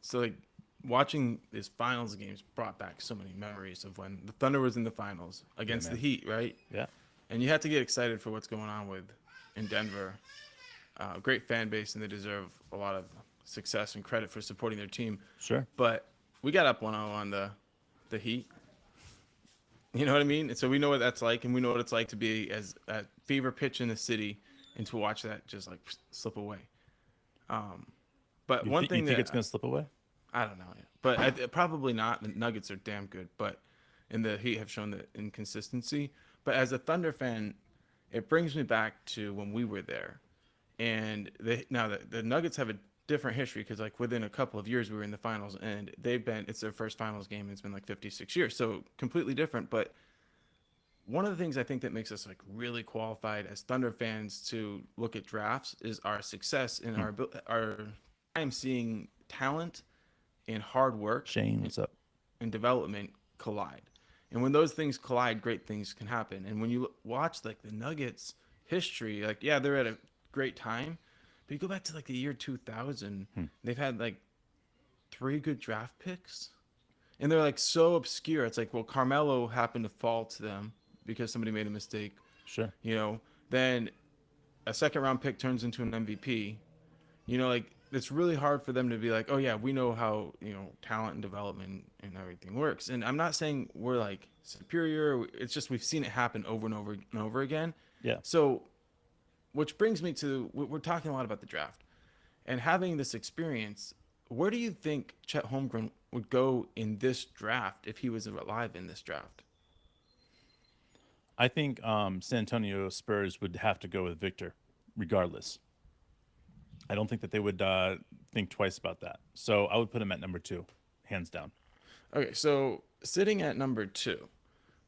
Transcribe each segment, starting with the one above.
So like watching these finals games brought back so many memories of when the Thunder was in the finals Yeah, against the man. Heat, right? Yeah, And you have to get excited for what's going on with in Denver. Great fan base, and they deserve a lot of success and credit for supporting their team. sure. But we got up 1-0 on the Heat. You know what I mean? And so we know what that's like, and we know what it's like to be as a fever pitch in the city, and to watch that just like slip away. But one You thing think that it's gonna slip away? I don't know, but probably not. The Nuggets are damn good, but and the Heat have shown the inconsistency. But as a Thunder fan, it brings me back to when we were there, and now the Nuggets have a different history because like within a couple of years we were in the finals, and it's their first finals game, and it's been like 56 years, so completely different. But one of the things I think that makes us like really qualified as Thunder fans to look at drafts is our success in Hmm. our I'm seeing talent and hard work Shane, and, what's up? and development collide. And when those things collide, great things can happen. And when you watch like the Nuggets history, like yeah, they're at a great time, but you go back to like the year 2000, Hmm. they've had like three good draft picks, and they're like so obscure. It's like, well, Carmelo happened to fall to them because somebody made a mistake, Sure. you know. Then a second round pick turns into an MVP. You know, like it's really hard for them to be like, oh yeah, we know how talent and development and everything works. And I'm not saying we're like superior. It's just we've seen it happen over and over and over again. Yeah. So, which brings me to we're talking a lot about the draft and having this experience. Where do you think Chet Holmgren would go in this draft if he was alive in this draft? I think San Antonio Spurs would have to go with Victor, regardless. I don't think that they would think twice about that. So I would put him at number 2, hands down. Okay, so sitting at number two,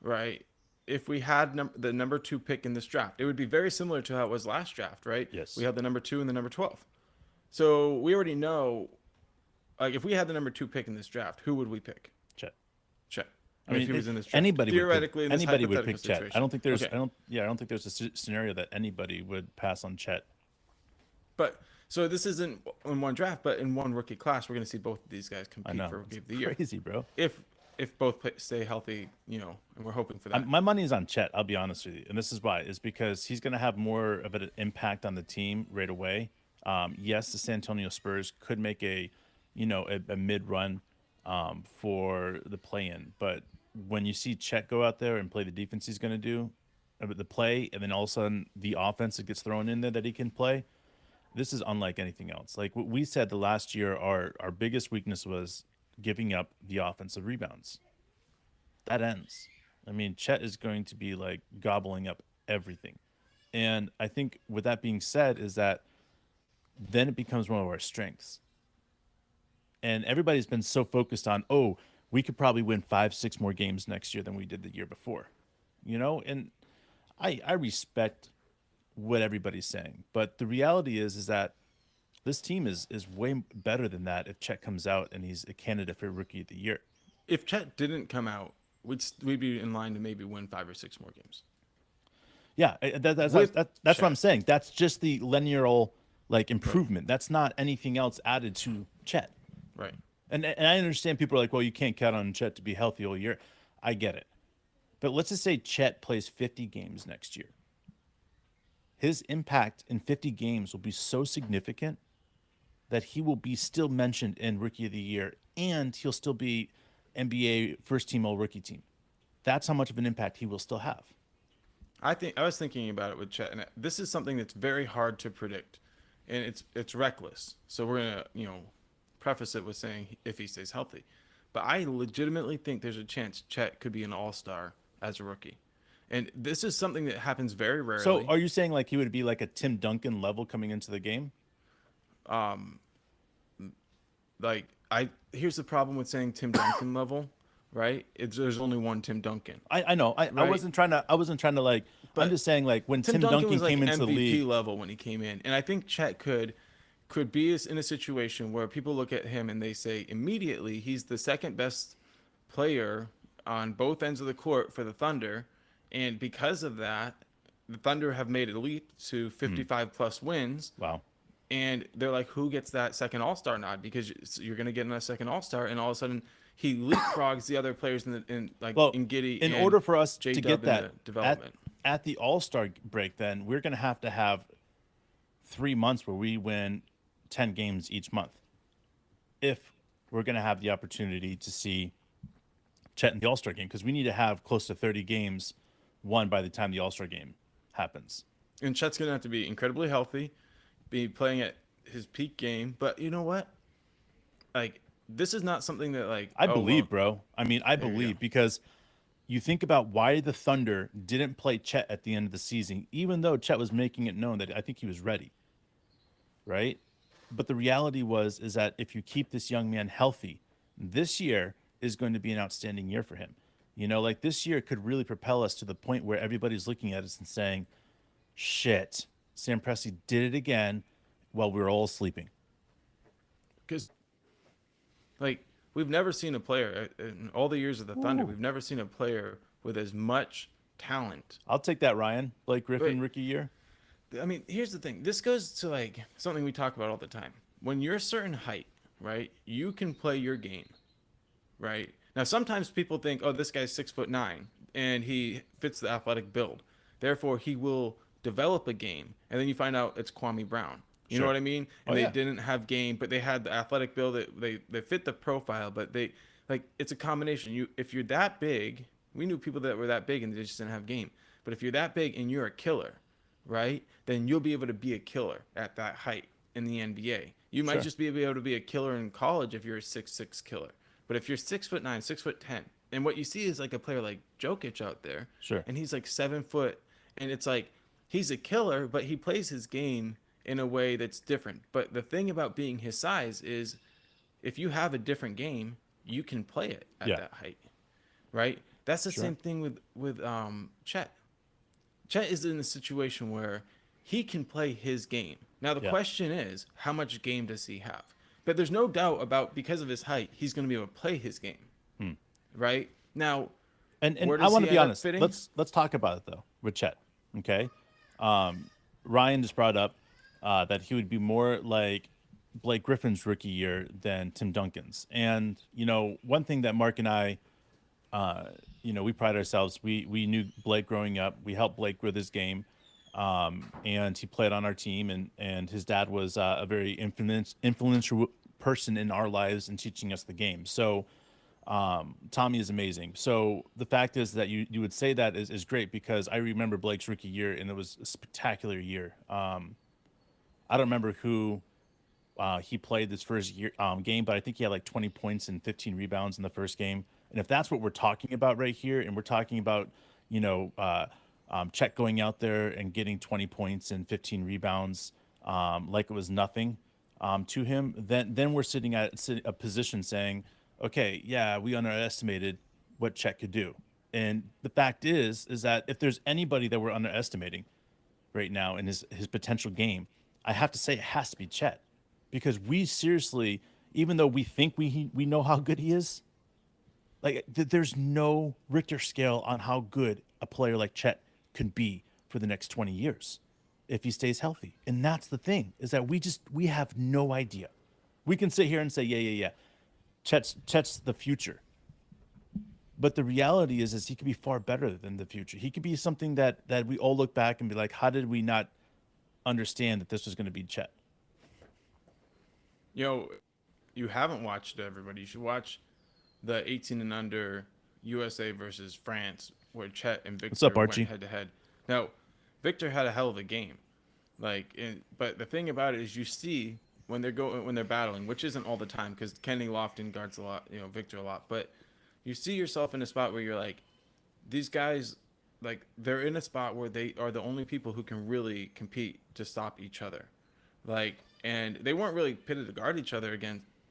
right? If we had the number two pick in this draft, it would be very similar to how it was last draft, right? We Yes. had the number two and the number 12. So we already know, like, if we had the number two pick in this draft, who would we pick? Chet. Check. I If mean, he was in this draft, anybody would pick theoretically, in this anybody would hypothetical pick Chet. I situation. don't think there's Okay, I don't think there's a scenario that anybody would pass on Chet. but so this isn't in one draft, but in one rookie class, we're going to see both of these guys I compete know. for rookie It's of the year. crazy, bro. If both stay healthy, and we're hoping for that. My money is on Chet. I'll be honest with you, and this is why: is because he's going to have more of an impact on the team right away. Yes, the San Antonio Spurs could make a mid run for the play-in, but when you see Chet go out there and play the defense he's going to do, the play, and then all of a sudden the offense that gets thrown in there that he can play, this is unlike anything else. Like what we said the last year, our biggest weakness was giving up the offensive rebounds. That ends. I mean, Chet is going to be like gobbling up everything. And I think with that being said, is that then it becomes one of our strengths. And everybody's been so focused on, oh, we could probably win 5, 6 more games next year than we did the year before. And I respect what everybody's saying. But the reality is that this team is way better than that if Chet comes out and he's a candidate for rookie of the year. If Chet didn't come out, we'd be in line to maybe win 5 or 6 more games Yeah, with that's what I'm Chet. saying. That's just the linear like Right, improvement. That's not anything else added to Chet. right. And I understand people are like, well, you can't count on Chet to be healthy all year. I get it. But let's just say Chet plays 50 games next year. His impact in 50 games will be so significant that he will be still mentioned in Rookie of the Year, and he'll still be NBA first team all rookie team. That's how much of an impact he will still have. I think I was thinking about it with Chet, and this is something that's very hard to predict, and it's reckless. So we're gonna preface it with saying if he stays healthy, but I legitimately think there's a chance Chet could be an all-star as a rookie, and this is something that happens very So rarely. are you saying like he would be like a Tim Duncan level coming into the game? Like I here's the problem with saying Tim Duncan level, right? There's only one Tim Duncan, I know. I right? wasn't trying to like I'm But just saying like when Tim Tim Duncan Duncan was like came into the MVP league. level when he came in, and I think Chet could be in a situation where people look at him and they say immediately he's the second best player on both ends of the court for the Thunder, and because of that, the Thunder have made a leap to Hmm, 55 plus wins. wow. And they're like, who gets that second All-Star nod? Because you're going to get a second All-Star, and all of a sudden he leapfrogs the other players Well, in Giddy in and order for us J to Dub get in that the development. at the All-Star break, then we're going to have 3 months where we win 10 games each month. If we're going to have the opportunity to see Chet in the All-Star game, because we need to have close to 30 games won by the time the All-Star game happens. And Chet's going to have to be incredibly healthy, be playing at his peak game. But you know what? Like, this is not something that, like, I oh, believe, well, bro. I mean, I there you believe go. because you think about why the Thunder didn't play Chet at the end of the season, even though Chet was making it known that I think he was ready, right? But the reality is that if you keep this young man healthy, this year is going to be an outstanding year for him. You know, like this year could really propel us to the point where everybody's looking at us and saying, shit, Sam Presti did it again while we were all sleeping. Because, like, we've never seen a player in all the years of the Thunder. We've never seen a player with as much talent. I'll take that, Ryan. Blake Griffin, Wait, rookie year. I mean, here's the thing. This goes to, like, something we talk about all the time. When you're a certain height, right, you can play your game, right? Now, sometimes people think, oh, this guy's 6'9" and he fits the athletic build. Therefore, he will develop a game. And then you find out it's Kwame Brown. You know Sure. what I mean? Oh, And they yeah. didn't have game, but they had the athletic build. They fit the profile, but they, like, it's a combination. If you're that big, we knew people that were that big and they just didn't have game. But if you're that big and you're a killer, right, then you'll be able to be a killer at that height in the NBA. You might Sure. just be able to be a killer in college if you're a 6'6" killer. But if you're 6'9", 6'10", and what you see is like a player like Jokic out there, Sure. and he's like 7 foot, and it's like he's a killer, but he plays his game in a way that's different. But the thing about being his size is, if you have a different game, you can play it at Yeah. that height, right? That's the Sure. same thing with Chet. Chet is in a situation where he can play his game. Now the Yeah. question is, how much game does he have? But there's no doubt about, because of his height, he's going to be able to play his game, right? Now, And where I does want he to be end up honest. fitting? Let's talk about it though with Chet. Okay. Ryan just brought up that he would be more like Blake Griffin's rookie year than Tim Duncan's. And you know, one thing that Mark and I, we pride ourselves. We knew Blake growing up. We helped Blake with his game, and he played on our team. And his dad was a very influential person in our lives and teaching us the game. So Tommy is amazing. So the fact is that you would say that is great because I remember Blake's rookie year and it was a spectacular year. I don't remember who he played this first year game, but I think he had like 20 points and 15 rebounds in the first game. And if that's what we're talking about right here, and we're talking about, Chet going out there and getting 20 points and 15 rebounds, like it was nothing to him, then we're sitting at a position saying, okay, yeah, we underestimated what Chet could do. And the fact is that if there's anybody that we're underestimating right now in his potential game, I have to say it has to be Chet, because we seriously, even though we think we know how good he is, like there's no Richter scale on how good a player like Chet can be for the next 20 years if he stays healthy. And that's the thing, is that we have no idea. We can sit here and say, yeah. Chet's the future. But the reality is he could be far better than the future. He could be something that we all look back and be like, how did we not understand that this was going to be Chet? You haven't watched it, everybody. You should watch the 18 and under USA versus France, where Chet and What's up, Victor went Archie? head to head. Now, Victor had a hell of a game, but the thing about it is, you see when they're battling, which isn't all the time because Kenny Lofton guards a lot, Victor a lot, but you see yourself in a spot where you're like, these guys, like, they're in a spot where they are the only people who can really compete to stop each other, and they weren't really pitted to guard each other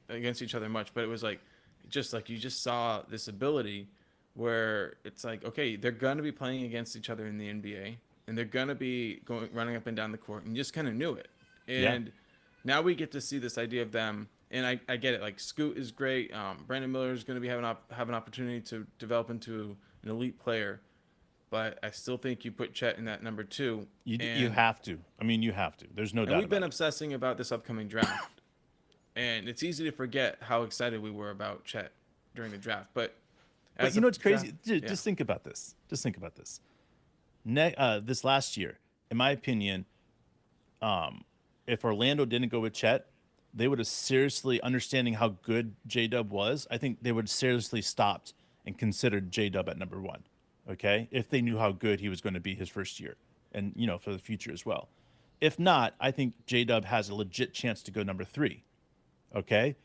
against each other much, but it was like, just like you just saw this ability where it's like, okay, they're gonna be playing against each other in the NBA, and they're gonna be running up and down the court, and you just kind of knew it. Yeah. And now we get to see this idea of them, and I get it. Like, Scoot is great. Brandon Miller is going to be have an opportunity to develop into an elite player. but I still think you put Chet in that number two. You have to. I mean, you have to. There's no And doubt we've been about it. obsessing about this upcoming draft, and it's easy to forget how excited we were about Chet during the draft. But But as you the know what's draft, crazy? yeah, Just think about this. Just think about this. This last year, in my opinion, if Orlando didn't go with Chet, they would have seriously, understanding how good J Dub was, I think they would have seriously stopped and considered J Dub at number one. Okay. If they knew how good he was going to be his first year and, for the future as well. If not, I think J Dub has a legit chance to go number three. Okay.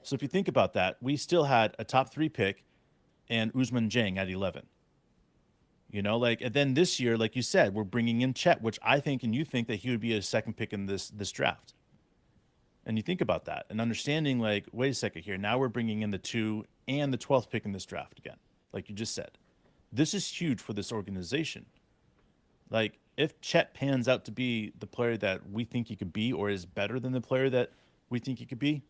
So if you think about that, we still had a top three pick and Usman Jang at 11. And then this year, like you said, we're bringing in Chet, which I think and you think that he would be a second pick in this draft. And you think about that and understanding, like, wait a second here. Now we're bringing in the 2 and the 12th pick in this draft again, like you just said. This is huge for this organization. Like, if Chet pans out to be the player that we think he could be or is better than the player that we think he could be,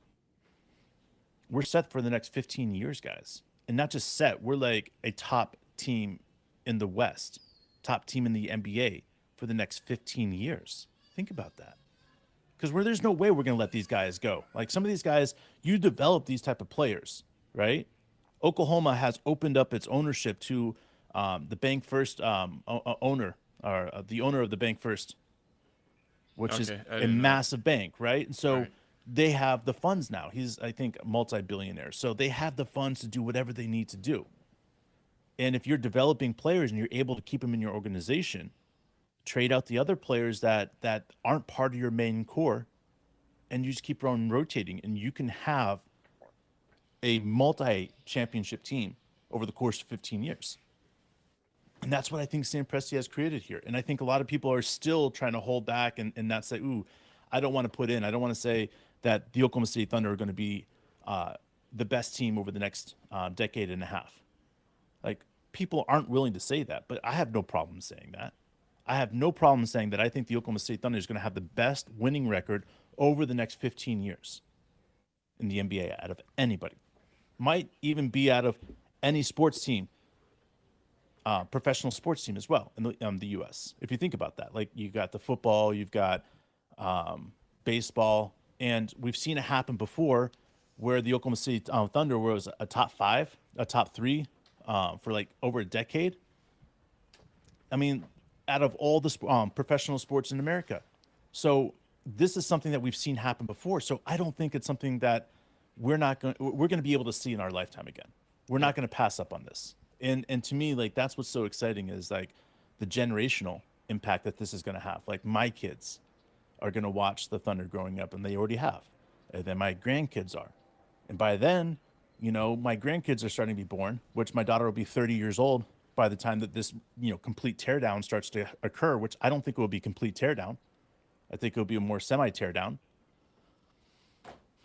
we're set for the next 15 years, guys. And not just set, we're like a top team in the West, top team in the NBA for the next 15 years. Think about that. Because there's no way we're going to let these guys go. Like, some of these guys, you develop these type of players, right? Oklahoma has opened up its ownership to the Bank First owner, or the owner of the Bank First, which is okay, I a didn't know. massive bank, right? And so Right. they have the funds now. He's, I think, a multi-billionaire. So they have the funds to do whatever they need to do. And if you're developing players and you're able to keep them in your organization, trade out the other players that aren't part of your main core, and you just keep on rotating, and you can have a multi-championship team over the course of 15 years. And that's what I think Sam Presti has created here. And I think a lot of people are still trying to hold back and not say, ooh, I don't want to say that the Oklahoma City Thunder are going to be the best team over the next decade and a half. Like, people aren't willing to say that, but I have no problem saying that. I have no problem saying that I think the Oklahoma City Thunder is going to have the best winning record over the next 15 years in the NBA out of anybody. Might even be out of any sports team, professional sports team as well in the U.S. If you think about that, like, you got the football, you've got baseball, and we've seen it happen before where the Oklahoma City Thunder was a top 5, a top 3 for like over a decade. I mean, out of all the professional sports in America. So this is something that we've seen happen before. So I don't think it's something that we're going to be able to see in our lifetime again. We're not going to pass up on this. And to me, like, that's what's so exciting is, like, the generational impact that this is going to have. Like, my kids are going to watch the Thunder growing up, and they already have. And then my grandkids are. And by then, my grandkids are starting to be born, which my daughter will be 30 years old by the time that this, complete teardown starts to occur, which I don't think it will be complete teardown. I think it'll be a more semi teardown.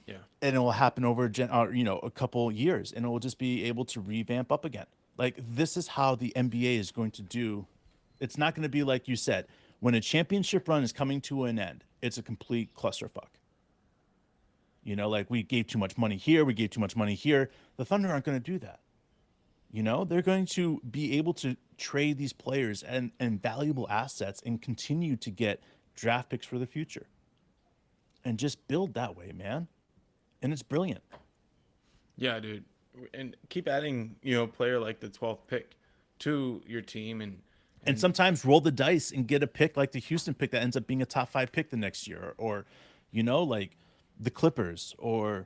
Yeah. And it will happen over a couple years, and it will just be able to revamp up again. Like, this is how the NBA is going to do. It's not going to be like you said, when a championship run is coming to an end, it's a complete clusterfuck. Like, we gave too much money here, we gave too much money here. The Thunder aren't going to do that. They're going to be able to trade these players and valuable assets and continue to get draft picks for the future. And just build that way, man. And it's brilliant. Yeah, dude. And keep adding, a player like the 12th pick to your team And sometimes roll the dice and get a pick like the Houston pick that ends up being a top 5 pick the next year, or like the Clippers or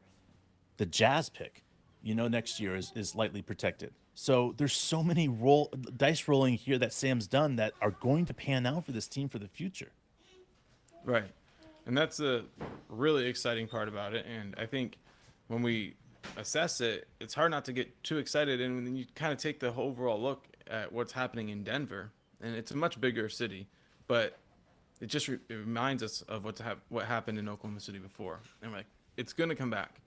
the Jazz pick, next year is lightly protected. So there's so many dice rolling here that Sam's done that are going to pan out for this team for the future. Right. And that's the really exciting part about it. And I think when we assess it, it's hard not to get too excited. And then you kind of take the overall look at what's happening in Denver. And it's a much bigger city, but it just it reminds us of what happened in Oklahoma City before. And like, it's going to come back.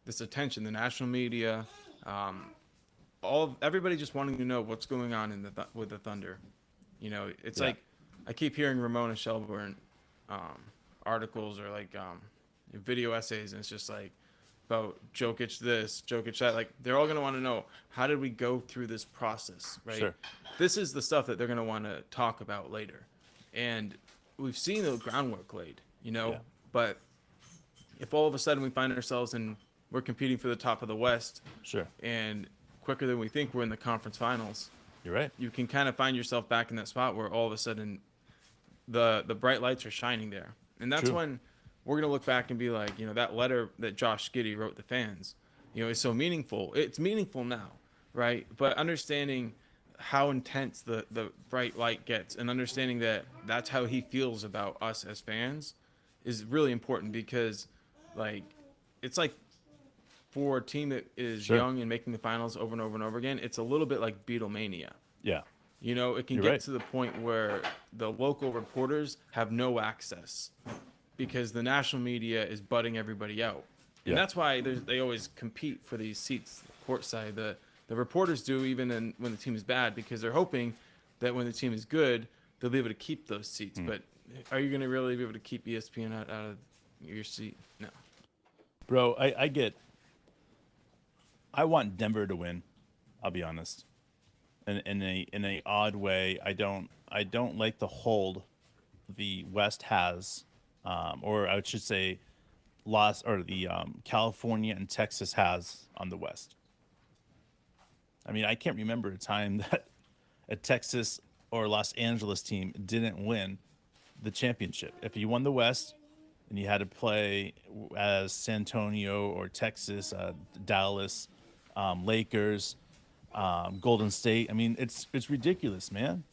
This attention, the national media, everybody just wanting to know what's going on with the Thunder. It's like, I keep hearing Ramona Shelburne articles or like video essays, and it's just like, about Jokic this, Jokic that. Like they're all gonna want to know, how did we go through this process, right? Sure. This is the stuff that they're gonna want to talk about later, and we've seen the groundwork laid, Yeah. But if all of a sudden we find ourselves we're competing for the top of the West, Sure. and quicker than we think we're in the conference finals, You're right. you can kind of find yourself back in that spot where all of a sudden the bright lights are shining there. And that's True. when we're going to look back and be like, that letter that Josh Giddey wrote the fans, is so meaningful. It's meaningful now, right? But understanding how intense the bright light gets and understanding that that's how he feels about us as fans is really important, because like it's like for a team that is Sure. young and making the finals over and over and over again, it's a little bit like Beatlemania. Yeah. It can You're get right. to the point where the local reporters have no access because the national media is butting everybody out. And Yeah. that's why they always compete for these seats courtside. The reporters do, even when the team is bad, because they're hoping that when the team is good, they'll be able to keep those seats. But are you going to really be able to keep ESPN out of your seat? No. Bro, I want Denver to win. I'll be honest. In a odd way, I don't like the hold the West has, or I should say, the California and Texas has on the West. I mean, I can't remember a time that a Texas or Los Angeles team didn't win the championship. If you won the West and you had to play as San Antonio or Texas, Dallas, Lakers, Golden State, I mean, it's ridiculous, man.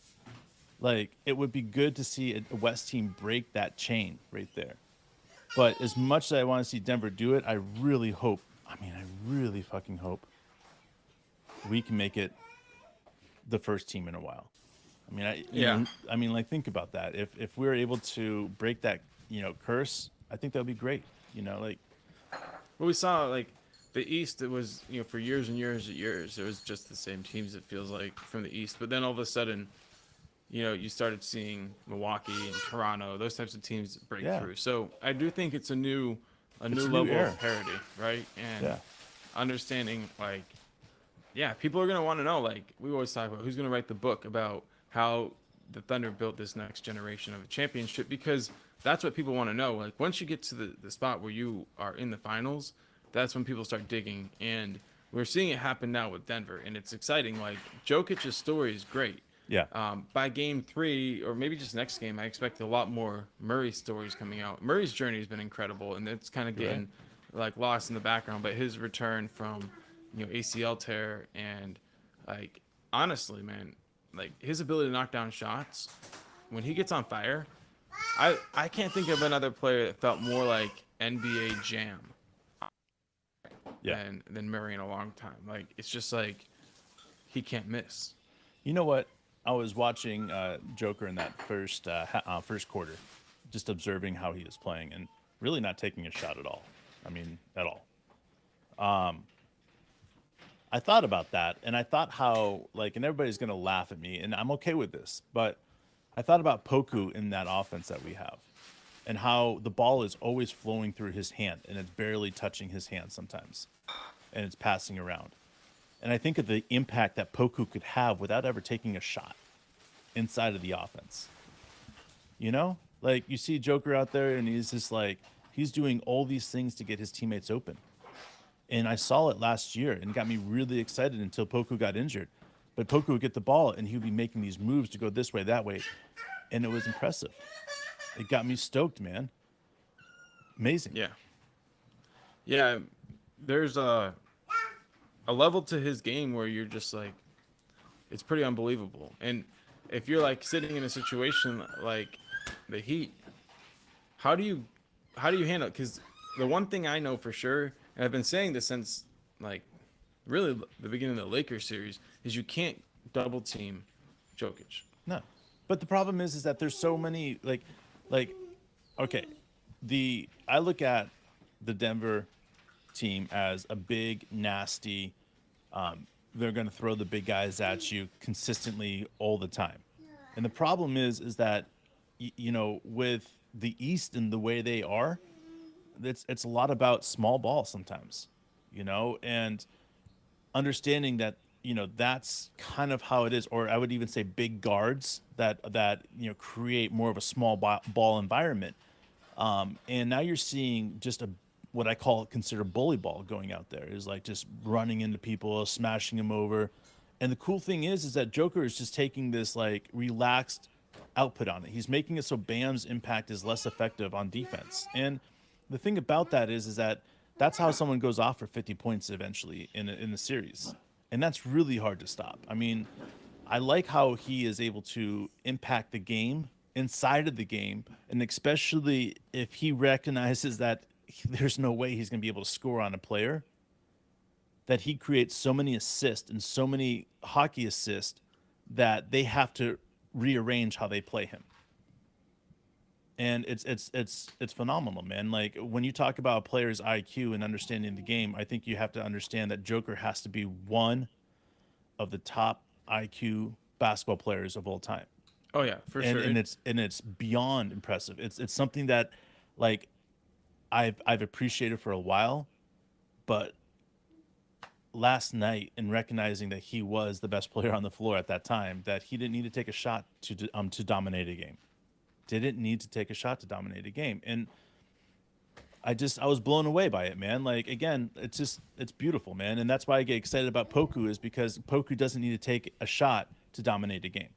Like, it would be good to see a West team break that chain right there. But as much as I want to see Denver do it, I really hope, I really fucking hope we can make it the first team in a while. Like, think about that. If we're able to break that, curse, I think that would be great. Like, Well, we saw like the East. It was for years and years and years. It was just the same teams. It feels like from the East. But then all of a sudden, you started seeing Milwaukee and Toronto. Those types of teams break Yeah. through. So I do think it's a new new level era. of parity, right? And yeah, understanding like, yeah, people are gonna want to know. Like we always talk about, who's gonna write the book about how the Thunder built this next generation of a championship, because that's what people want to know. Like once you get to the spot where you are in the finals, that's when people start digging. And we're seeing it happen now with Denver, and it's exciting. Like Jokic's story is great. yeah, By game 3, or maybe just next game, I expect a lot more Murray stories coming out. Murray's journey has been incredible, and it's kind of getting like lost in the background. But his return from ACL tear, and like honestly, man, like his ability to knock down shots when he gets on fire, I can't think of another player that felt more like NBA Jam yeah. than Murray in a long time. Like it's just like he can't miss. You know what? I was watching Joker in that first quarter, just observing how he was playing and really not taking a shot at all. I mean, at all. I thought about that, and I thought how, like, and everybody's going to laugh at me, and I'm okay with this, but I thought about Poku in that offense that we have, and how the ball is always flowing through his hand, and it's barely touching his hand sometimes, and it's passing around. And I think of the impact that Poku could have without ever taking a shot inside of the offense. Like you see Joker out there, and he's just like, he's doing all these things to get his teammates open. And I saw it last year, and it got me really excited until Poku got injured. But Poku would get the ball, and he would be making these moves to go this way, that way. And it was impressive. It got me stoked, man. Amazing. Yeah. Yeah. There's a level to his game where you're just like, it's pretty unbelievable. And if you're like sitting in a situation like the Heat, how do you handle it? Because the one thing I know for sure, and I've been saying this since like really the beginning of the Lakers series, is you can't double team Jokic. No. But the problem is that there's so many okay. I look at the Denver team as a big, nasty, they're going to throw the big guys at you consistently all the time. And the problem is that with the East and the way they are, it's a lot about small ball sometimes, and understanding that that's kind of how it is, or I would even say big guards that create more of a small ball environment. And now you're seeing just a what I call consider bully ball going out there is like just running into people, smashing them over. And the cool thing is that Joker is just taking this like relaxed output on it. He's making it so Bam's impact is less effective on defense. And the thing about that is that that's how someone goes off for 50 points eventually in the series. And that's really hard to stop. I mean, I like how he is able to impact the game inside of the game, and especially if he recognizes that there's no way he's going to be able to score on a player, that he creates so many assists and so many hockey assists that they have to rearrange how they play him. And it's phenomenal, man. Like when you talk about a player's IQ and understanding the game, I think you have to understand that Joker has to be one of the top IQ basketball players of all time. Oh yeah, for and sure. it's beyond impressive. It's something that like I've appreciated for a while, but last night in recognizing that he was the best player on the floor at that time, that he didn't need to take a shot to dominate a game. Didn't need to take a shot to dominate a game. And I was blown away by it, man. Like again, it's beautiful, man. And that's why I get excited about Poku is because Poku doesn't need to take a shot to dominate a game.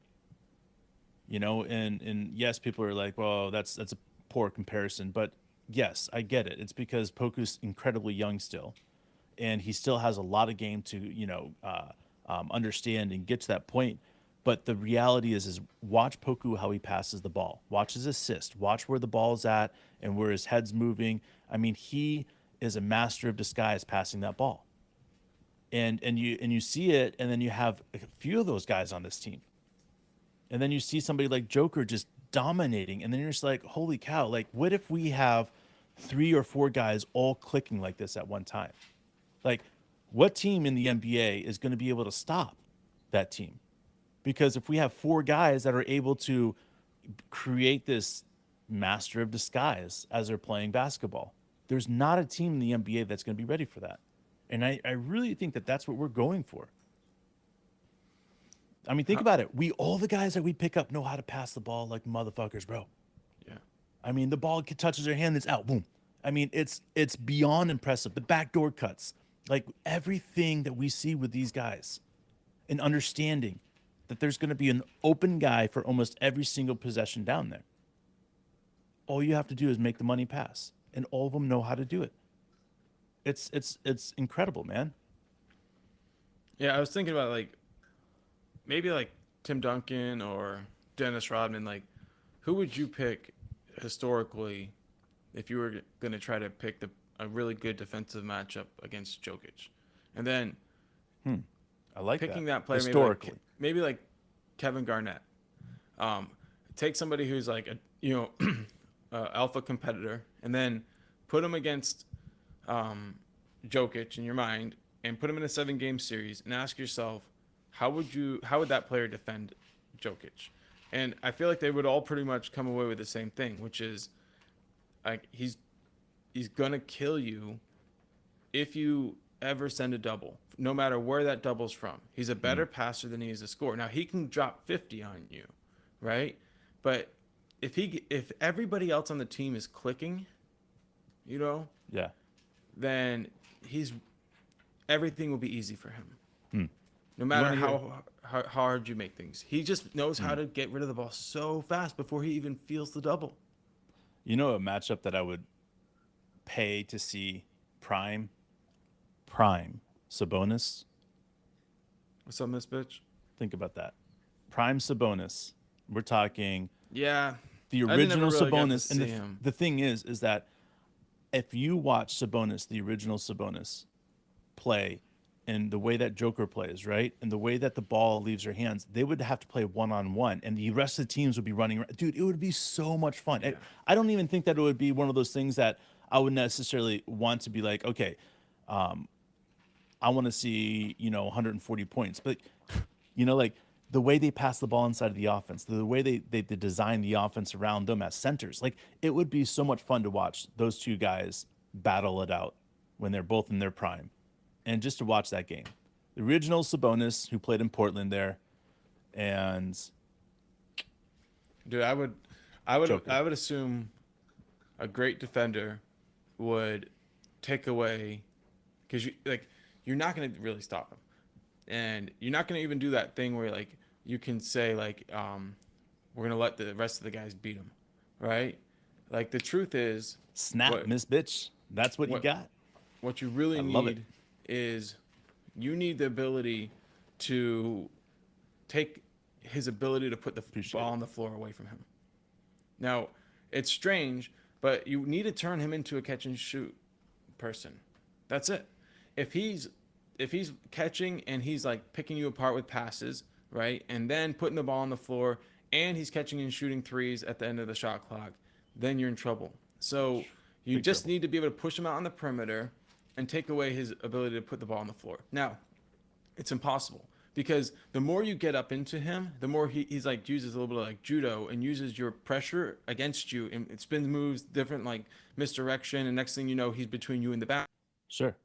And yes, people are like, well, that's a poor comparison, but yes, I get it. It's because Poku's incredibly young still, and he still has a lot of game to understand and get to that point. But the reality is watch Poku how he passes the ball. Watch his assist. Watch where the ball's at and where his head's moving. I mean, he is a master of disguise passing that ball. And you see it, and then you have a few of those guys on this team. And then you see somebody like Joker just dominating, and then you're just like, holy cow, like what if we have 3 or 4 guys all clicking like this at one time? Like what team in the NBA is going to be able to stop that team? Because if we have 4 guys that are able to create this master of disguise as they're playing basketball, there's not a team in the NBA that's going to be ready for that. And I really think that that's what we're going for. I mean, think about it. All the guys that we pick up know how to pass the ball like motherfuckers, bro. Yeah. I mean, the ball touches their hand, it's out, boom. I mean, it's beyond impressive. The backdoor cuts, like everything that we see with these guys, and understanding that there's going to be an open guy for almost every single possession down there. All you have to do is make the money pass, and all of them know how to do it. It's incredible, man. Yeah, I was thinking about like maybe like Tim Duncan or Dennis Rodman. Like, who would you pick historically if you were going to try to pick a really good defensive matchup against Jokic? And then I like picking that that player historically. maybe like Kevin Garnett. Take somebody who's like a alpha competitor, and then put him against Jokic in your mind, and put him in a 7-game series, and ask yourself, how would that player defend Jokic? And I feel like they would all pretty much come away with the same thing, which is like he's gonna kill you if you ever send a double, no matter where that double's from. He's a better passer than he is a scorer. Now he can drop 50 on you, right? But if everybody else on the team is clicking, Yeah. then everything will be easy for him. No matter how hard you make things. He just knows how to get rid of the ball so fast before he even feels the double. You know a matchup that I would pay to see prime Sabonis? What's up, Miss Bitch? Think about that. Prime Sabonis. We're talking Yeah. the I never original really got to Sabonis. And see him. the thing is that if you watch Sabonis, the original Sabonis, play and the way that Joker plays, right? And the way that the ball leaves your hands, they would have to play one-on-one, and the rest of the teams would be running around. Dude, it would be so much fun. Yeah. I don't even think that it would be one of those things that I would necessarily want to be like, okay, I want to see, 140 points. But, like the way they pass the ball inside of the offense, the way they design the offense around them as centers, like it would be so much fun to watch those two guys battle it out when they're both in their prime. And just to watch that game. The original Sabonis, who played in Portland there, and Dude, Joker. I would assume a great defender would take away because you're not going to really stop him, and you're not going to even do that thing where like you can say like we're going to let the rest of the guys beat him, right? Like the truth is Snap, what Miss Bitch. That's what you what got. what you really I love it. need is you need the ability to take his ability to put the Appreciate ball it. on the floor away from him. Now, it's strange, but you need to turn him into a catch and shoot person. That's it. If he's if he's catching and he's like picking you apart with passes, right? And then putting the ball on the floor and he's catching and shooting threes at the end of the shot clock, then you're in trouble. So you Big just trouble. need to be able to push him out on the perimeter and take away his ability to put the ball on the floor. Now, it's impossible because the more you get up into him, the more he's like uses a little bit of like judo and uses your pressure against you and it spins moves different like misdirection and next thing you know he's between you and the back Sure.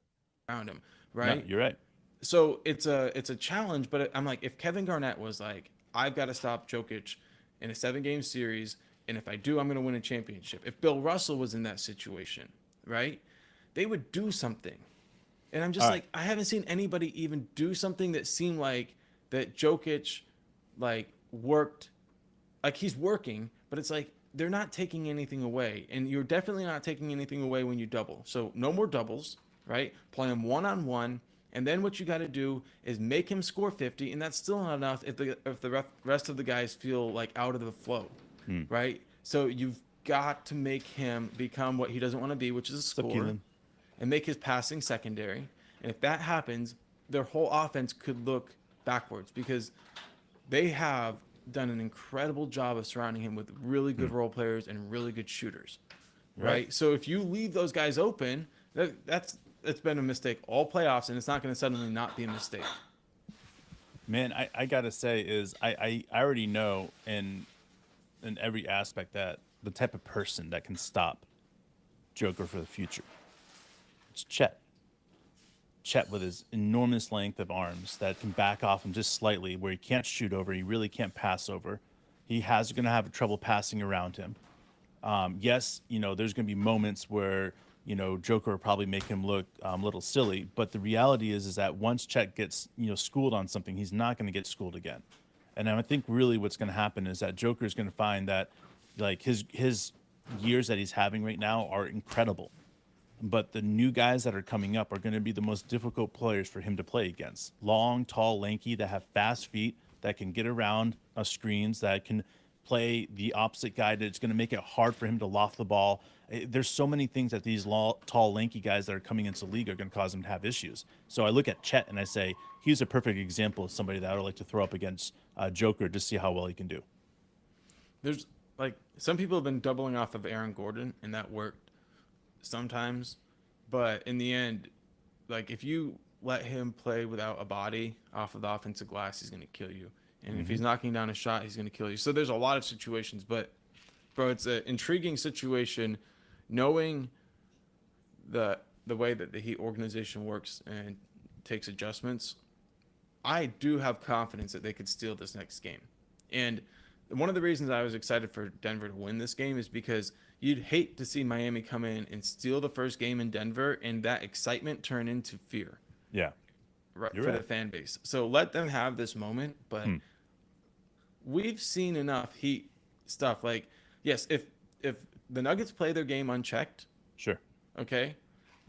around him, No, right? you're right. So it's a challenge, but I'm like if Kevin Garnett was like I've got to stop Jokic in a 7-game series and if I do I'm going to win a championship. If Bill Russell was in that situation, right? They would do something. And I'm All just right. like, I haven't seen anybody even do something that seemed like that Jokic like worked, like he's working, but it's like they're not taking anything away. And you're definitely not taking anything away when you double. So no more doubles, right? Play him one on one. And then what you got to do is make him score 50, and that's still not enough if the rest of the guys feel like out of the flow, Hmm. right? So you've got to make him become what he doesn't want to be, which is a What's up, scorer Keelan? and make his passing secondary. And if that happens, their whole offense could look backwards because they have done an incredible job of surrounding him with really Hmm. good role players and really good shooters, Right. right? So if you leave those guys open, that's been a mistake all playoffs, and it's not going to suddenly not be a mistake. Man, I gotta say is I already know in every aspect that the type of person that can stop Joker for the future. It's Chet. Chet with his enormous length of arms that can back off him just slightly, where he can't shoot over, he really can't pass over. He has going to have trouble passing around him. Yes, there's going to be moments where Joker will probably make him look a little silly, but the reality is that once Chet gets schooled on something, he's not going to get schooled again. And I think really what's going to happen is that Joker is going to find that like his years that he's having right now are incredible, but the new guys that are coming up are going to be the most difficult players for him to play against. Long, tall, lanky, that have fast feet, that can get around screens, that can play the opposite guy. That's going to make it hard for him to loft the ball. There's so many things that these tall, lanky guys that are coming into the league are going to cause him to have issues. So I look at Chet and I say he's a perfect example of somebody that I would like to throw up against Joker to see how well he can do. There's like some people have been doubling off of Aaron Gordon, and that worked sometimes, but in the end, like if you let him play without a body off of the offensive glass, he's going to kill you. And if Mm-hmm. he's knocking down a shot, he's going to kill you. So there's a lot of situations, but bro, it's an intriguing situation knowing the way that the Heat organization works and takes adjustments. I do have confidence that they could steal this next game. And one of the reasons I was excited for Denver to win this game is because you'd hate to see Miami come in and steal the first game in Denver and that excitement turn into fear, Yeah, right, you're for the right. fan base. So let them have this moment, but Hmm. we've seen enough Heat stuff. Like, yes, if the Nuggets play their game unchecked, Sure. okay,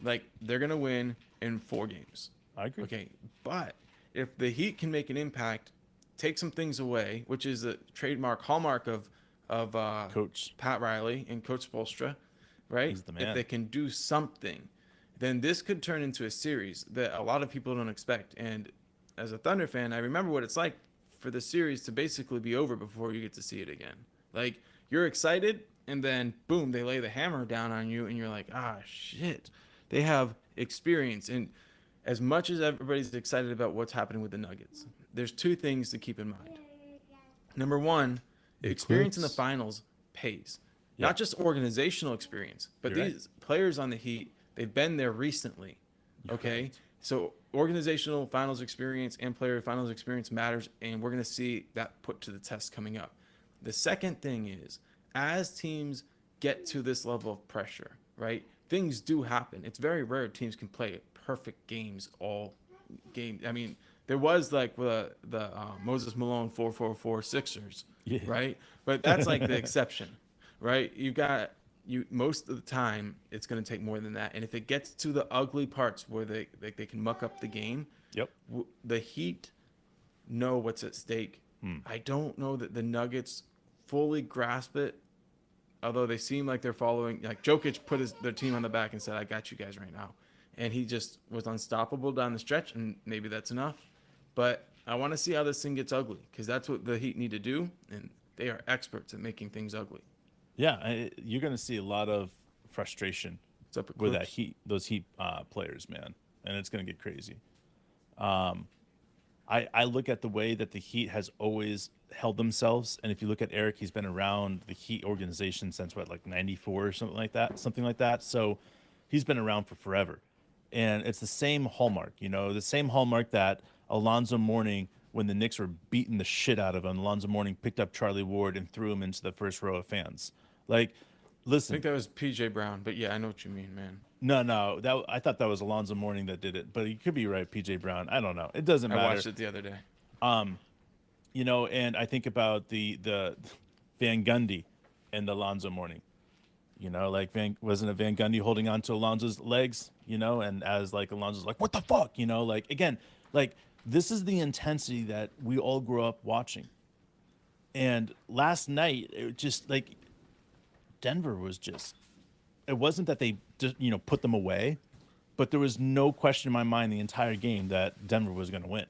like they're gonna win in 4 games. I agree. Okay, but if the Heat can make an impact, take some things away, which is a trademark hallmark of Coach, Pat Riley and Coach Spoelstra, right? he's the If man. they can do something, then this could turn into a series that a lot of people don't expect. And as a Thunder fan, I remember what it's like for the series to basically be over before you get to see it again. Like you're excited, and then boom, they lay the hammer down on you, and you're like, ah, shit. They have experience, and as much as everybody's excited about what's happening with the Nuggets, there's two things to keep in mind. Number one, the experience in the Eclipse. finals pays. Yeah, Not just organizational experience, but you're right. these players on the Heat They've been there recently. Okay. Correct. So organizational finals experience and player finals experience matters, and we're going to see that put to the test coming up. The second thing is, as teams get to this level of pressure, right? Things do happen. It's very rare teams can play perfect games all game. I mean, there was like the Moses Malone 444 Sixers, Yeah. right? But that's like the exception, right? You most of the time it's going to take more than that. And if it gets to the ugly parts where they can muck up the game, Yep. the Heat know what's at stake. I don't know that the Nuggets fully grasp it, although they seem like they're following. Like Jokic put their team on the back and said, "I got you guys right now," and he just was unstoppable down the stretch, and maybe that's enough. But I want to see how this thing gets ugly, because that's what the Heat need to do, and they are experts at making things ugly. Yeah, you're going to see a lot of frustration What's up, with those Heat players, man, and it's going to get crazy. I look at the way that the Heat has always held themselves, and if you look at Eric, he's been around the Heat organization since what, like '94 or something like that. So he's been around for forever, and it's the same hallmark, the same hallmark that Alonzo Mourning, when the Knicks were beating the shit out of him, Alonzo Mourning picked up Charlie Ward and threw him into the first row of fans. Like, I listen, think that was PJ Brown, but yeah, I know what you mean, man. no, I thought that was Alonzo Mourning that did it, but you could be right, PJ Brown. I don't know. It doesn't I matter. watched it the other day. And I think about the Van Gundy and the Alonzo Mourning. Like wasn't it Van Gundy holding on to Alonzo's legs, and as like Alonzo's like, what the fuck, like again, like this is the intensity that we all grew up watching. And last night, it just like Denver was just, it wasn't that they just, put them away, but there was no question in my mind the entire game that Denver was going to win.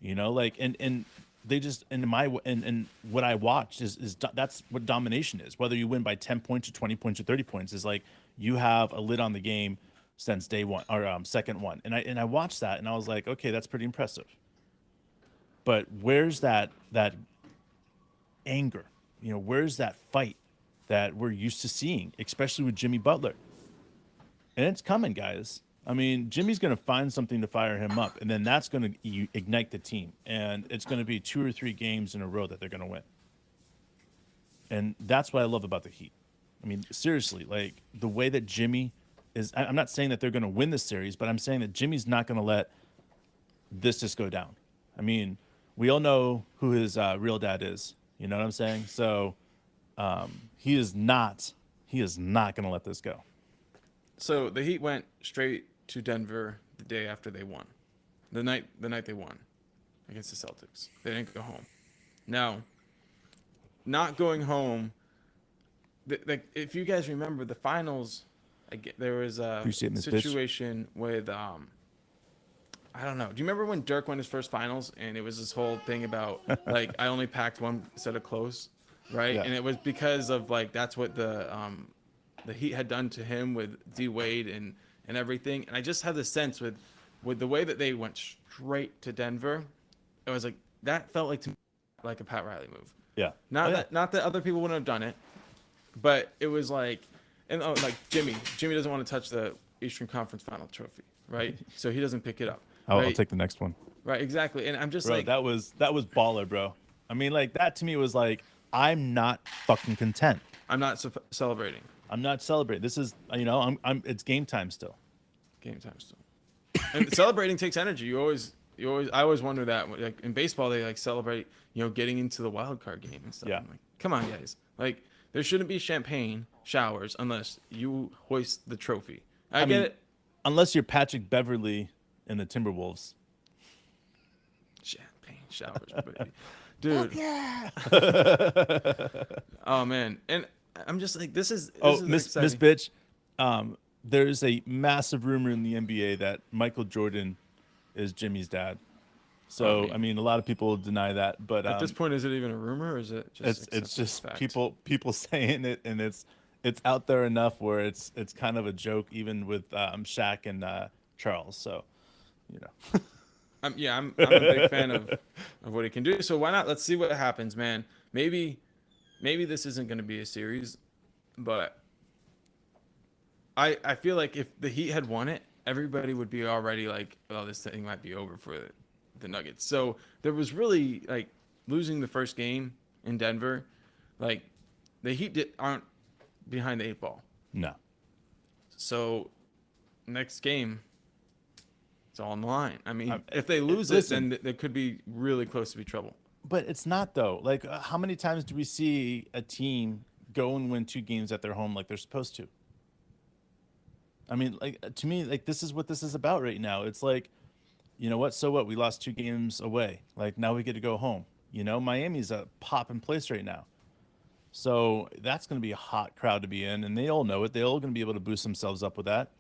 Like, and they just, and what I watched is that's what domination is. Whether you win by 10 points or 20 points or 30 points is like, you have a lid on the game since day one or second one. And I watched that and I was like, okay, that's pretty impressive. But where's that anger? Where's that fight that we're used to seeing, especially with Jimmy Butler? And it's coming, guys. I mean, Jimmy's going to find something to fire him up, and then that's going to ignite the team. And it's going to be 2 or 3 games in a row that they're going to win. And that's what I love about the Heat. I mean, seriously, like the way that Jimmy is, I'm not saying that they're going to win this series, but I'm saying that Jimmy's not going to let this just go down. I mean, we all know who his real dad is. You know what I'm saying? So he is not going to let this go. So the Heat went straight to Denver the day after they won. The night they won against the Celtics. They didn't go home. Now, not going home, if you guys remember the finals, there was a situation with I don't know. Do you remember when Dirk won his first finals and it was this whole thing about like I only packed one set of clothes, right? Yeah. And it was because of like that's what the Heat had done to him with D Wade and everything. And I just had the sense with the way that they went straight to Denver, it was like that felt like to me like a Pat Riley move. Yeah. Not that other people wouldn't have done it, but it was like like Jimmy doesn't want to touch the Eastern Conference Final trophy, right? So he doesn't pick it up. I'll take the next one. Right, exactly. And I'm just bro, like that was baller, bro. I mean, like that to me was like, I'm not fucking content. I'm not celebrating. I'm not celebrating. This is, it's game time still. Game time still. And celebrating takes energy. I always wonder that. Like in baseball, they like celebrate, getting into the wild card game and stuff. Yeah. I'm like, come on, guys. Like there shouldn't be champagne showers unless you hoist the trophy. I get it. Unless you're Patrick Beverly and the Timberwolves. Champagne showers, baby. Dude. Yeah. Oh man. And I'm just like, this is Miss Bitch. There's a massive rumor in the NBA that Michael Jordan is Jimmy's dad. So I mean, a lot of people deny that, but at this point, is it even a rumor, or is it just it's just people saying it, and it's out there enough where it's kind of a joke, even with Shaq and Charles. So, I'm a big fan of what he can do. So why not? Let's see what happens, man. Maybe this isn't going to be a series, but I feel like if the Heat had won it, everybody would be already like, oh, this thing might be over for the Nuggets. So there was really like losing the first game in Denver, like the aren't behind the eight ball. No. So next game, it's all on the line. I mean, Um, if they lose it, listen, then they could be really close to be trouble. but it's not though. Like, how many times do we see a team go and win 2 games at their home like they're supposed to? I mean, like to me, like this is what this is about right now. It's like, you know what? So what? We lost 2 games away. Like now we get to go home. You know, Miami's a poppin' place right now. So that's going to be a hot crowd to be in, and they all know it. They're all going to be able to boost themselves up with that.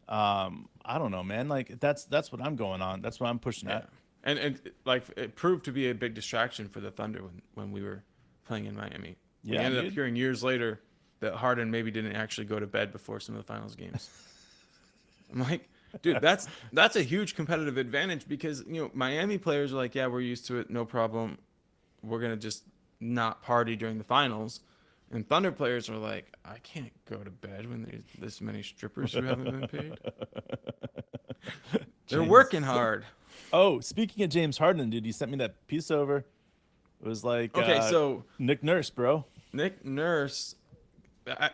I don't know, man. Like that's what I'm going on. That's what I'm pushing Yeah, at. and like it proved to be a big distraction for the Thunder when we were playing in Miami. We Yeah, ended up dude. hearing years later that Harden maybe didn't actually go to bed before some of the finals games. I'm like, dude, that's a huge competitive advantage because Miami players are like, yeah, we're used to it, no problem. We're gonna just not party during the finals. And Thunder players are like, I can't go to bed when there's this many strippers who haven't been paid. They're James. working hard. Oh, speaking of James Harden, dude, he sent me that piece over. It was like Okay, so Nick Nurse, bro. Nick Nurse,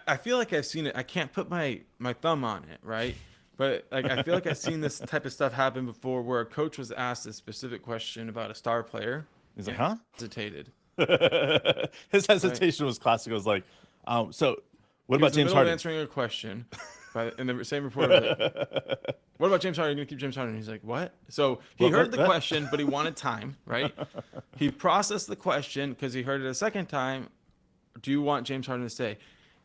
I feel like I've seen it. I can't put my thumb on it, right? But like I feel like I've seen this type of stuff happen before where a coach was asked a specific question about a star player. He's like, huh? Hesitated. His Right? hesitation was classic. It was like, so what He was about in the James middle of Harden? answering a question, and the same reporter was like, "What about James Harden? Are you gonna keep James Harden?" He's like, "What?" So he heard the What? question, but he wanted time, right? He processed the question because he heard it a second time. Do you want James Harden to stay?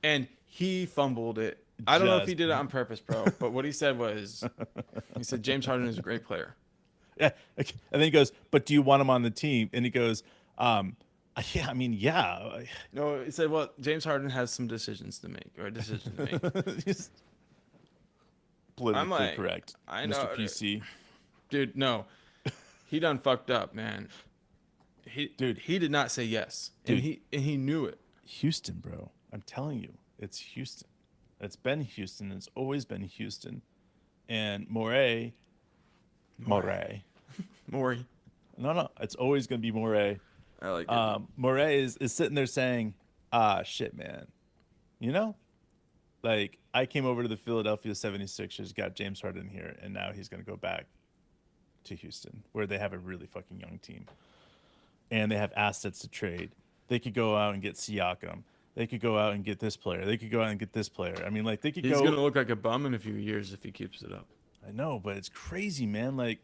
And he fumbled it. I don't know if he Just did it on purpose, bro. But what he said was, he said James Harden is a great player. Yeah. And then he goes, but do you want him on the team? And he goes, yeah, I mean, yeah. No, he said, well, James Harden has some decisions to make or a decision to make. He's I'm politically like, correct, I Mr. know, PC. dude. No, he done fucked up, man. Dude, He did not say yes, and Dude. he knew it. Houston, bro. I'm telling you, it's Houston. It's been Houston. It's always been Houston. And Morey, Maury, no, it's always going to be Morey. I like it. Morey is sitting there saying, ah, shit, man. You know, like I came over to the Philadelphia 76ers, got James Harden here, and now he's going to go back to Houston, where they have a really fucking young team. And they have assets to trade. They could go out and get Siakam. They could go out and get this player. They could go out and get this player. I mean, like they could He's go. gonna look like a bum in a few years if he keeps it up. I know, but it's crazy, man. Like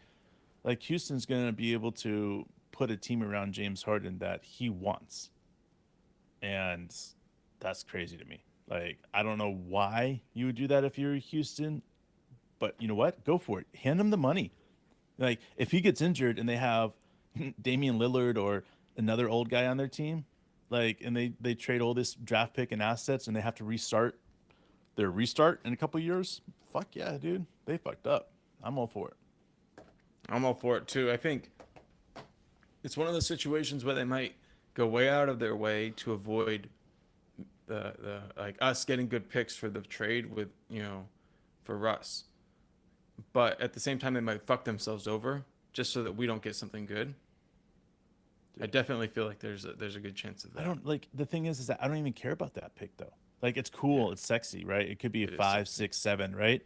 Houston's gonna be able to put a team around James Harden that he wants, and that's crazy to me. Like I don't know why you would do that if you're Houston, but you know what? Go for it. Hand him the money. Like if he gets injured and they have Damian Lillard or another old guy on their team, like and they trade all this draft pick and assets and they have to restart their restart in a couple years. Fuck yeah, dude. They fucked up. I'm all for it. I'm all for it too. I think it's one of those situations where they might go way out of their way to avoid the like us getting good picks for the trade with for Russ, but at the same time they might fuck themselves over just so that we don't get something good. I definitely feel like there's a good chance of that. I don't like the thing is that I don't even care about that pick though. Like it's cool, it's sexy, right? It could be a It is 5, sexy. 6, 7, right?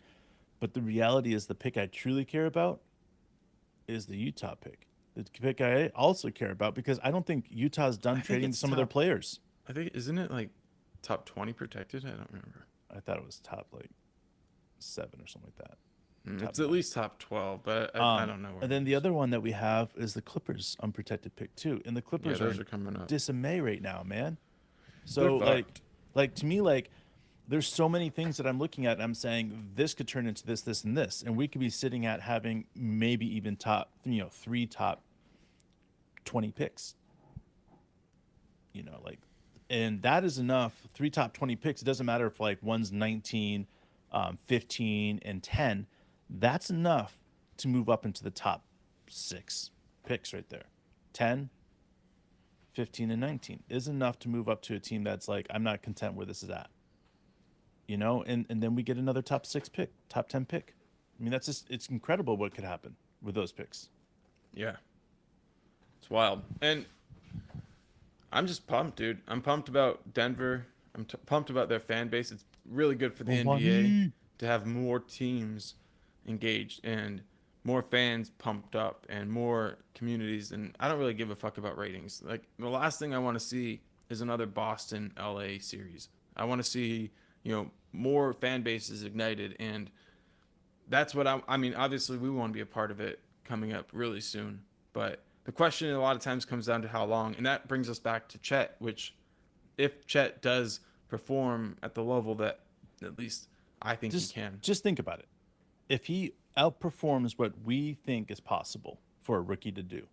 But the reality is the pick I truly care about is the Utah pick. The pick I also care about because I don't think Utah's done I think trading it's some of their top. players. I think isn't it like top 20 protected? I don't remember. I thought it was top like 7 or something like that. Top It's at 9. least top 12, but I don't know. Where And then it the is. other one that we have is the Clippers unprotected pick too. And the Yeah, Clippers those are are coming up. disarray right now, man. They're So fucked. like to me, like there's so many things that I'm looking at and I'm saying this could turn into this, this, and this. And we could be sitting at having maybe even top, 3 top 20 picks. Like and that is enough. 3 top 20 picks. It doesn't matter if like one's 19, 15, and 10. That's enough to move up into the top 6 picks right there. 10, 15, and 19 is enough to move up to a team that's like, I'm not content where this is at. and then we get another top 6 pick, top 10 pick. I mean, it's incredible what could happen with those picks. Yeah, it's wild. And I'm just pumped, dude. I'm pumped about Denver. I'm pumped about their fan base. It's really good for the NBA to have more teams engaged and more fans pumped up and more communities. And I don't really give a fuck about ratings. Like, the last thing I want to see is another Boston LA series. I want to see, more fan bases ignited. And that's what I mean, obviously, we want to be a part of it coming up really soon. But the question a lot of times comes down to how long. And that brings us back to Chet, which, if Chet does perform at the level that at least I think he can. Just think about it. If he outperforms what we think is possible for a rookie to do,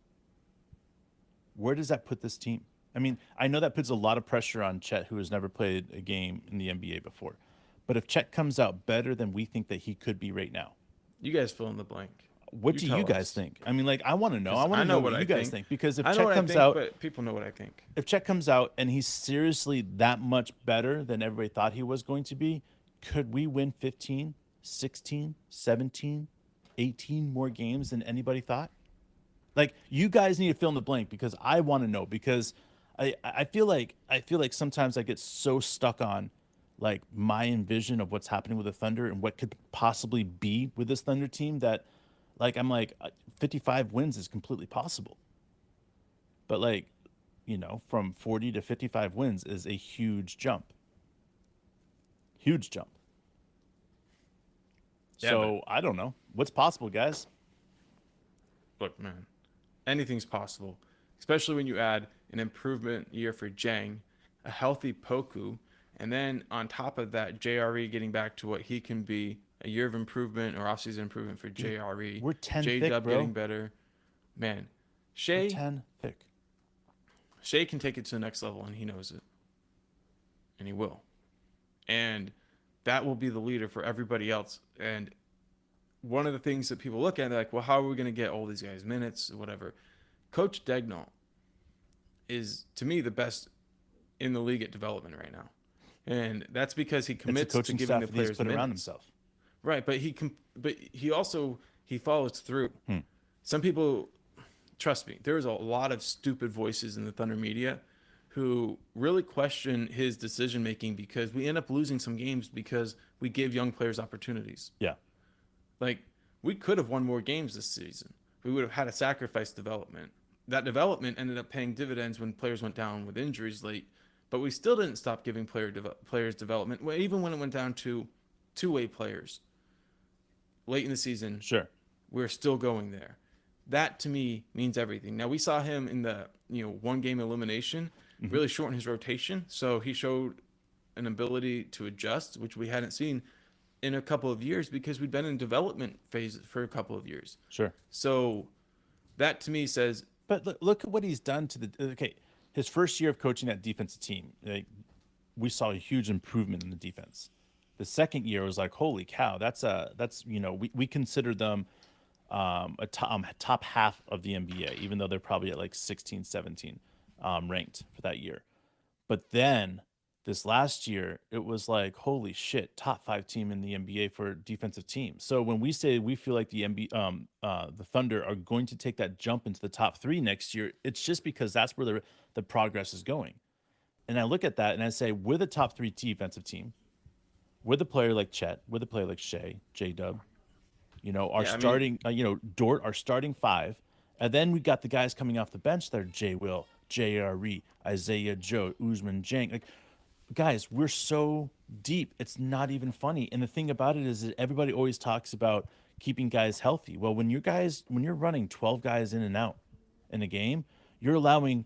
where does that put this team? I mean, I know that puts a lot of pressure on Chet, who has never played a game in the NBA before. But if Chet comes out better than we think that he could be right now, You guys fill in the blank. what do you guys us. think? I mean, like, I want to know. 'Cause I want I to know know what what I you guys think. think. Because if I know Chet what comes I think, out, but people know what I think. if Chet comes out and he's seriously that much better than everybody thought he was going to be, could we win 15, 16, 17, 18 more games than anybody thought? Like, you guys need to fill in the blank, because I want to know, because I feel like sometimes I get so stuck on like my envision of what's happening with the Thunder and what could possibly be with this Thunder team, that like I'm like 55 wins is completely possible. But like, from 40 to 55 wins is a huge jump. Huge jump. Yeah, So I don't know. What's possible, guys? Look, man, anything's possible, especially when you add an improvement year for Jang, a healthy Poku, and then on top of that, JRE getting back to what he can be, a year of improvement or offseason improvement for JRE. We're 10 thick, J-Dub bro. getting better. Man, We're Shea 10 thick. can take it to the next level, and he knows it. And he will. And that will be the leader for everybody else. And one of the things that people look at, they're like, well, how are we going to get all these guys minutes, whatever? Coach Daigneault is, to me, the best in the league at development right now. And that's because he commits to giving the players put minutes. around himself. Right, but he also follows through. Some people, trust me, there's a lot of stupid voices in the Thunder media who really question his decision making, because we end up losing some games because we give young players opportunities. Yeah. Like, we could have won more games this season. We would have had a sacrifice development. That development ended up paying dividends when players went down with injuries late, but we still didn't stop giving players development, even when it went down to two-way players late in the season. Sure. We're still going there. That, to me, means everything. Now, we saw him in the one-game elimination really shorten his rotation, so he showed an ability to adjust, which we hadn't seen in a couple of years, because we'd been in development phase for a couple of years. Sure. So that, to me, says... But look at what he's done to the... Okay, his first year of coaching that defensive team, we saw a huge improvement in the defense. The second year was like, holy cow, we consider them a top half of the NBA, even though they're probably at like 16, 17 ranked for that year. But then this last year, it was like, holy shit, top 5 team in the NBA for defensive team. So when we say we feel like the Thunder are going to take that jump into the top 3 next year, it's just because that's where the progress is going. And I look at that and I say, we're the top 3 defensive team. With a player like Chet, with a player like Shea, J-Dub, Dort, our starting 5. And then we got the guys coming off the bench that are J. Will, JRE, Isaiah Joe, Usman Jang. Like, guys, we're so deep. It's not even funny. And the thing about it is that everybody always talks about keeping guys healthy. Well, when you're running 12 guys in and out in a game, you're allowing,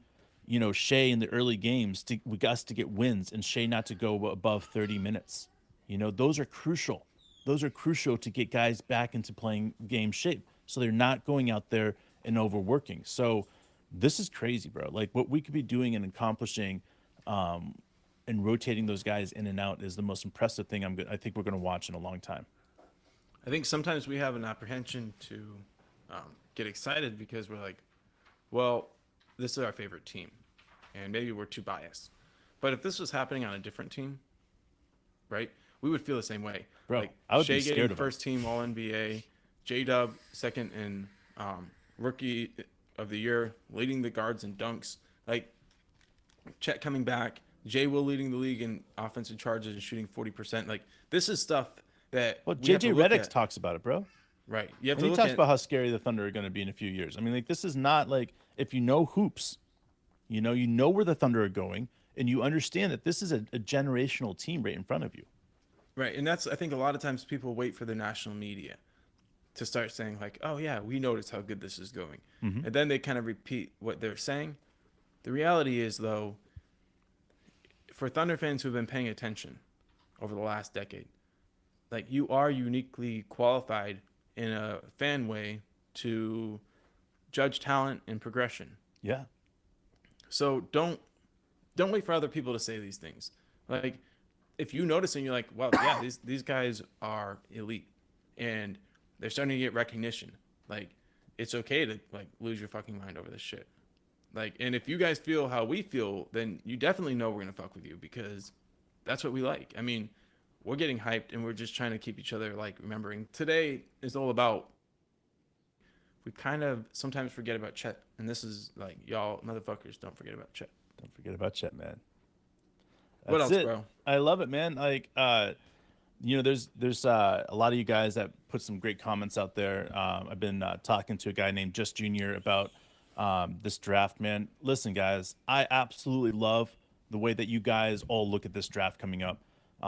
Shea in the early games us to get wins and Shea not to go above 30 minutes. Those are crucial. Those are crucial to get guys back into playing game shape, so they're not going out there and overworking. So this is crazy, bro. Like, what we could be doing and accomplishing and rotating those guys in and out is the most impressive thing I think we're going to watch in a long time. I think sometimes we have an apprehension to get excited because we're like, well, this is our favorite team, and maybe we're too biased. But if this was happening on a different team, right? we would feel the same way. Bro, Like I would be Shea scared getting of him. first team All NBA, J Dub second in rookie of the year, leading the guards in dunks. Like Chet coming back, Jay Will leading the league in offensive charges and shooting 40%. Like this is stuff that Well, we have to JJ look Redick at. talks about it, bro. Right. You have And to he look talks at about how scary the Thunder are going to be in a few years. I mean, like, this is not like, if you know hoops, you know where the Thunder are going, and you understand that this is a generational team right in front of you. right. And that's I think a lot of times people wait for the national media to start saying like, "Oh yeah, we noticed how good this is going." Mm-hmm. And then they kind of repeat what they're saying. The reality is though, for Thunder fans who've been paying attention over the last decade, like you are uniquely qualified in a fan way to judge talent and progression. Yeah. So don't wait for other people to say these things. Like if you notice and you're like, well, yeah, these guys are elite and they're starting to get recognition. Like it's okay to like lose your fucking mind over this shit. Like, and if you guys feel how we feel, then you definitely know we're gonna fuck with you because that's what we like. I mean, we're getting hyped and we're just trying to keep each other like remembering. Today is all about. We kind of sometimes forget about Chet, and this is like y'all motherfuckers don't forget about Chet. Don't forget about Chet, man. What That's else, it. bro? I love it, man. Like, there's a lot of you guys that put some great comments out there. I've been talking to a guy named Just Junior about this draft, man. Listen, guys, I absolutely love the way that you guys all look at this draft coming up.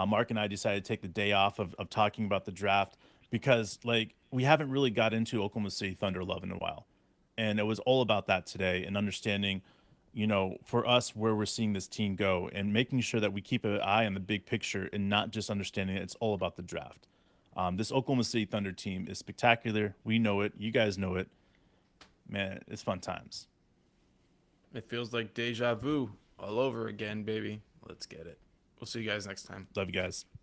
Mark and I decided to take the day off of talking about the draft because, like, we haven't really got into Oklahoma City Thunder love in a while. And it was all about that today and understanding, for us where we're seeing this team go and making sure that we keep an eye on the big picture and not just understanding that it's all about the draft. This Oklahoma City Thunder team is spectacular. We know it. You guys know it. Man, it's fun times. It feels like deja vu all over again, baby. Let's get it. We'll see you guys next time. Love you guys.